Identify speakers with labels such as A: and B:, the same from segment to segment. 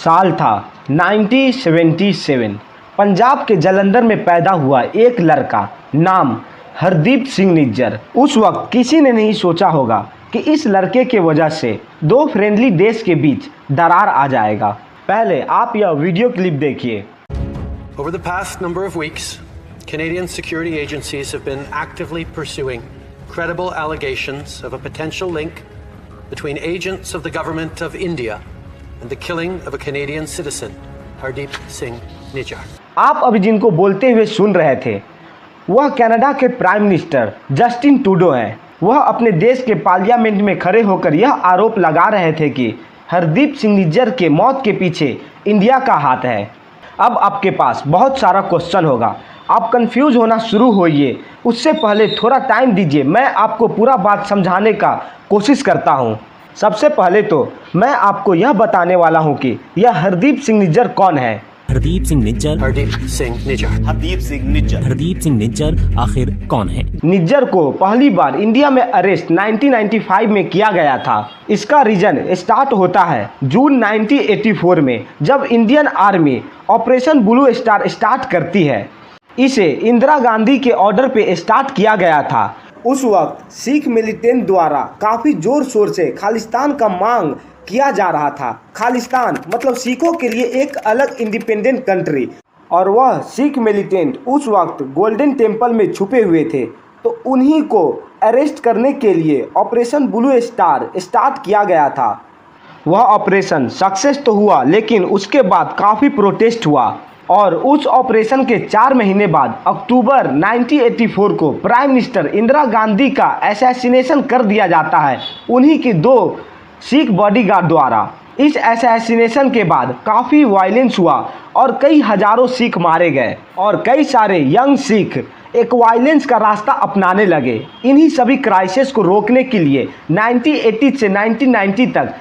A: साल था 1977। पंजाब के जालंधर में पैदा हुआ एक लड़का, नाम हरदीप सिंह निज्जर। उस वक्त किसी ने नहीं सोचा होगा कि इस लड़के के वजह से दो फ्रेंडली देश के बीच दरार आ जाएगा। पहले आप यह वीडियो क्लिप देखिए।
B: Over the past number of weeks, Canadian security agencies have been actively pursuing credible allegations of a potential link between agents of the government of India and the killing of a Canadian citizen, Hardeep Singh Nijjar.
A: आप अभी जिनको बोलते हुए सुन रहे थे वह Canada के prime minister Justin Trudeau हैं। वह अपने देश के पार्लियामेंट में खड़े होकर यह आरोप लगा रहे थे कि हरदीप सिंह निज्जर के मौत के पीछे इंडिया का हाथ है। अब आपके पास बहुत सारा क्वेश्चन होगा, आप कंफ्यूज होना शुरू होइए। उससे पहले थोड़ा टाइम दीजिए, मैं आपको पूरा बात समझाने का कोशिश करता हूँ। सबसे पहले तो मैं आपको यह बताने वाला हूँ कि यह हरदीप सिंह निज्जर कौन है।
C: हरदीप सिंह निज्जर आखिर कौन है?
A: निज्जर को पहली बार इंडिया में अरेस्ट 1995 में किया गया था। इसका रीजन स्टार्ट होता है जून 1984 में, जब Indian army operation blue star start करती है। इसे इंदिरा गांधी के ऑर्डर पे स्टार्ट किया गया था। उस वक्त सिख मिलिटेंट द्वारा काफ़ी जोर शोर से खालिस्तान का मांग किया जा रहा था। खालिस्तान मतलब सिखों के लिए एक अलग इंडिपेंडेंट कंट्री, और वह सिख मिलिटेंट उस वक्त गोल्डन टेम्पल में छुपे हुए थे। तो उन्हीं को अरेस्ट करने के लिए ऑपरेशन ब्लू स्टार स्टार्ट किया गया था। वह ऑपरेशन सक्सेस तो हुआ, लेकिन उसके बाद काफ़ी प्रोटेस्ट हुआ और उस ऑपरेशन के 4 महीने बाद अक्टूबर 1984 को प्राइम मिनिस्टर इंदिरा गांधी का असैसिनेशन कर दिया जाता है, उन्हीं के 2 सिख बॉडीगार्ड द्वारा। इस असैसिनेशन के बाद काफ़ी वायलेंस हुआ और कई हजारों सिख मारे गए और कई सारे यंग सिख एक वायलेंस का रास्ता अपनाने लगे। इन्हीं सभी क्राइसिस को रोकने के लिए 1980 से 1990 तक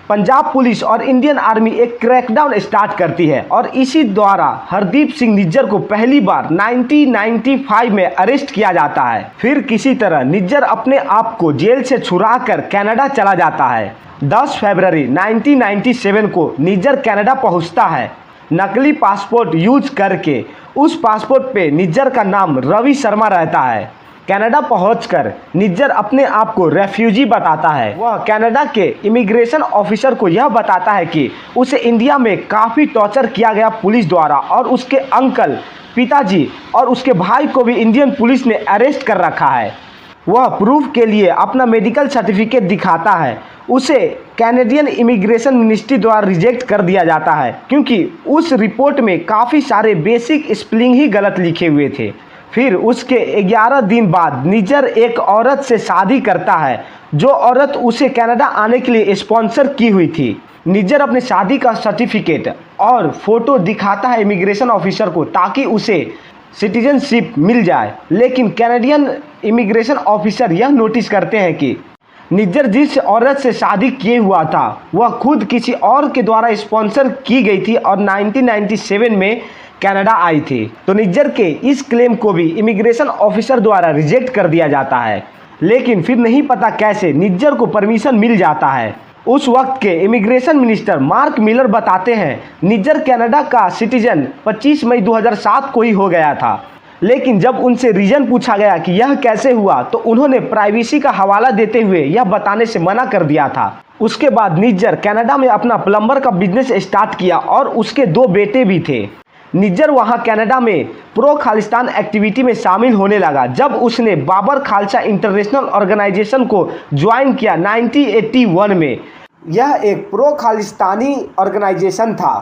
A: पंजाब पुलिस और इंडियन आर्मी एक क्रैकडाउन स्टार्ट करती है और इसी द्वारा हरदीप सिंह निज्जर को पहली बार 1995 में अरेस्ट किया जाता है। फिर किसी तरह निज्जर अपने आप को जेल से छुड़ाकर कनाडा चला जाता है। 10 फरवरी 1997 को निज्जर कनाडा पहुंचता है नकली पासपोर्ट यूज करके। उस पासपोर्ट पे निज्जर का नाम रवि शर्मा रहता है। कनाडा पहुंचकर निज्जर अपने आप को रेफ्यूजी बताता है। वह कनाडा के इमिग्रेशन ऑफिसर को यह बताता है कि उसे इंडिया में काफ़ी टॉर्चर किया गया पुलिस द्वारा और उसके अंकल, पिताजी और उसके भाई को भी इंडियन पुलिस ने अरेस्ट कर रखा है। वह प्रूफ के लिए अपना मेडिकल सर्टिफिकेट दिखाता है। उसे कैनेडियन इमिग्रेशन मिनिस्ट्री द्वारा रिजेक्ट कर दिया जाता है क्योंकि उस रिपोर्ट में काफ़ी सारे बेसिक स्पेलिंग ही गलत लिखे हुए थे। फिर उसके 11 दिन बाद निज्जर एक औरत से शादी करता है, जो औरत उसे कनाडा आने के लिए स्पॉन्सर की हुई थी। निज्जर अपने शादी का सर्टिफिकेट और फोटो दिखाता है इमिग्रेशन ऑफिसर को ताकि उसे सिटीजनशिप मिल जाए, लेकिन कैनेडियन इमिग्रेशन ऑफिसर यह नोटिस करते हैं कि निज्जर जिस औरत से शादी किए हुआ था वह खुद किसी और के द्वारा स्पॉन्सर की गई थी और 1997 में कनाडा आई थी। तो निज्जर के इस क्लेम को भी इमिग्रेशन ऑफिसर द्वारा रिजेक्ट कर दिया जाता है, लेकिन फिर नहीं पता कैसे निज्जर को परमिशन मिल जाता है। उस वक्त के इमिग्रेशन मिनिस्टर मार्क मिलर बताते हैं निज्जर कनाडा का सिटीजन 25 मई 2007 को ही हो गया था, लेकिन जब उनसे रीजन पूछा गया कि यह कैसे हुआ तो उन्होंने प्राइवेसी का हवाला देते हुए यह बताने से मना कर दिया था। उसके बाद निज्जर कनाडा में अपना प्लम्बर का बिजनेस स्टार्ट किया और उसके 2 बेटे भी थे। निज्जर वहां कनाडा में प्रो खालिस्तान एक्टिविटी में शामिल होने लगा जब उसने बाबर खालसा इंटरनेशनल ऑर्गेनाइजेशन को ज्वाइन किया 1981 में। यह एक प्रो खालिस्तानी ऑर्गेनाइजेशन था।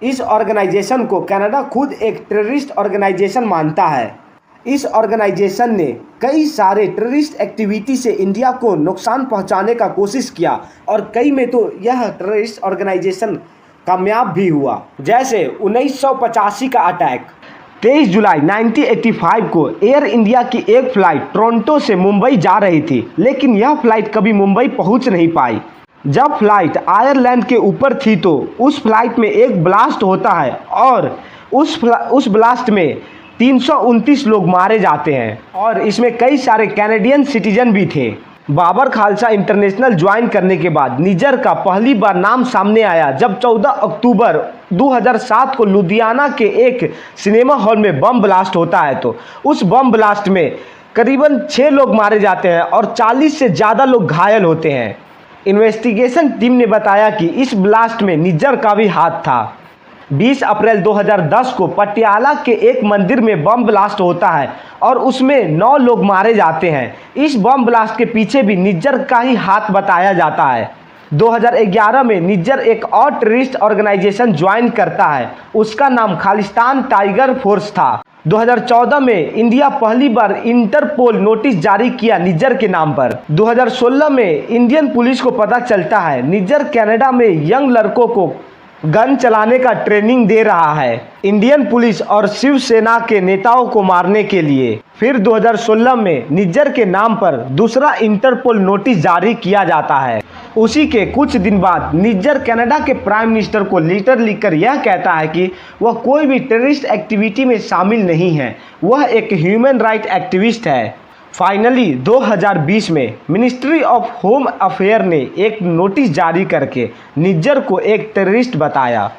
A: इस ऑर्गेनाइजेशन को कनाडा खुद एक टेररिस्ट ऑर्गेनाइजेशन मानता है। इस ऑर्गेनाइजेशन ने कई सारे टेररिस्ट एक्टिविटी से इंडिया को नुकसान पहुंचाने का कोशिश किया और कई में तो यह टेररिस्ट ऑर्गेनाइजेशन कामयाब भी हुआ। जैसे 1985 का अटैक। 23 जुलाई 1985 को एयर इंडिया की एक फ़्लाइट टोरंटो से मुंबई जा रही थी, लेकिन यह फ़्लाइट कभी मुंबई पहुंच नहीं पाई। जब फ्लाइट आयरलैंड के ऊपर थी तो उस फ्लाइट में एक ब्लास्ट होता है और उस ब्लास्ट में 329 लोग मारे जाते हैं और इसमें कई सारे कैनेडियन सिटीजन भी थे। बाबर खालसा इंटरनेशनल ज्वाइन करने के बाद निज्जर का पहली बार नाम सामने आया जब 14 अक्टूबर 2007 को लुधियाना के एक सिनेमा हॉल में बम ब्लास्ट होता है। तो उस बम ब्लास्ट में करीबन 6 लोग मारे जाते हैं और 40 से ज़्यादा लोग घायल होते हैं। इन्वेस्टिगेशन टीम ने बताया कि इस ब्लास्ट में निज्जर का भी हाथ था। 20 अप्रैल 2010 को पटियाला के एक मंदिर में बम ब्लास्ट होता है और उसमें 9 लोग मारे जाते हैं। इस बम ब्लास्ट के पीछे भी निज्जर का ही हाथ बताया जाता है। 2011 में निज्जर एक और टेररिस्ट ऑर्गेनाइजेशन ज्वाइन करता है, उसका नाम खालिस्तान टाइगर फोर्स था। 2014 में इंडिया पहली बार इंटरपोल नोटिस जारी किया निज्जर के नाम पर। 2016 में इंडियन पुलिस को पता चलता है निज्जर कनाडा में यंग लड़कों को गन चलाने का ट्रेनिंग दे रहा है इंडियन पुलिस और शिवसेना के नेताओं को मारने के लिए। फिर 2016 में निज्जर के नाम पर दूसरा इंटरपोल नोटिस जारी किया जाता है। उसी के कुछ दिन बाद निज्जर कनाडा के प्राइम मिनिस्टर को लेटर लिखकर यह कहता है कि वह कोई भी टेररिस्ट एक्टिविटी में शामिल नहीं है, वह एक ह्यूमन राइट एक्टिविस्ट है। फाइनली 2020 में मिनिस्ट्री ऑफ होम अफेयर ने एक नोटिस जारी करके निज्जर को एक टेररिस्ट बताया।